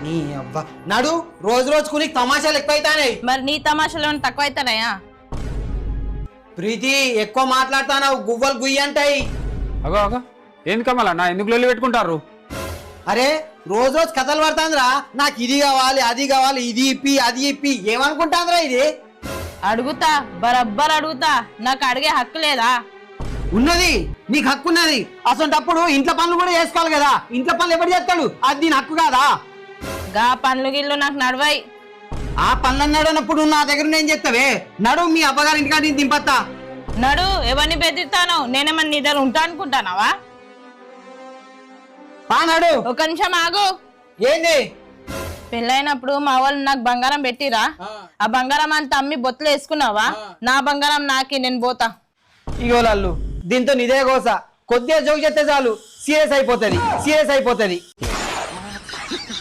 నీ అవ్వ నడు రోజు రోజుకు నీకు తమాషాలు ఎక్కువైతానే. మరి నీ తమాషాలు ఏమైనా తక్కువ అవుతానయా? ప్రీతి ఎక్కువ మాట్లాడతాను గువ్వలు గుయ్యి అంటాయి. అగో అగో ఏంది కమలా నా ఎందుకు లొల్లి పెట్టుకుంటారు? అరే రోజు రోజు కథలు పడతాందిరా, నాకు ఇది కావాలి అది కావాలి, ఇది ఇప్పి అది ఇప్పి, ఏమనుకుంటాందిరా ఇది? అడుగుతా, బరబ్బర్ అడుగుతా. నాకు అడిగే హక్కు లేదా? ఉన్నది, నీకు హక్కు ఉన్నది. అసలు ఇంట్లో పనులు కూడా చేసుకోవాలి కదా. ఇంట్లో పనులు ఎవరు చేస్తాడు? అది దీని హక్కు కాదా? గా పనులు గిల్లు నాకు నడవాయి. ఆ పనులు నడనప్పుడు నా దగ్గర నేను చెప్తావే. నడు మీ అబ్బగారి ఇంటికాడ నేను దింపత్తా. నడు, ఎవరిని బెదిరిస్తాను? నేనేమన్నా నీ దగ్గర ఉంటా అనుకుంటానావా? నడు. ఒక నిమిషం ఆగు. ఏంది? పెళ్ళైనప్పుడు మా వాళ్ళు నాకు బంగారం పెట్టిరా, ఆ బంగారం అంతా అమ్మి బొత్తులు వేసుకున్నావా? నా బంగారం నాకి, నేను పోతా. ఇగోళ్ళు దీంతో నిదే గోస. కొద్దిగా జోగు చేస్తే చాలు సీరియస్ అయిపోతుంది.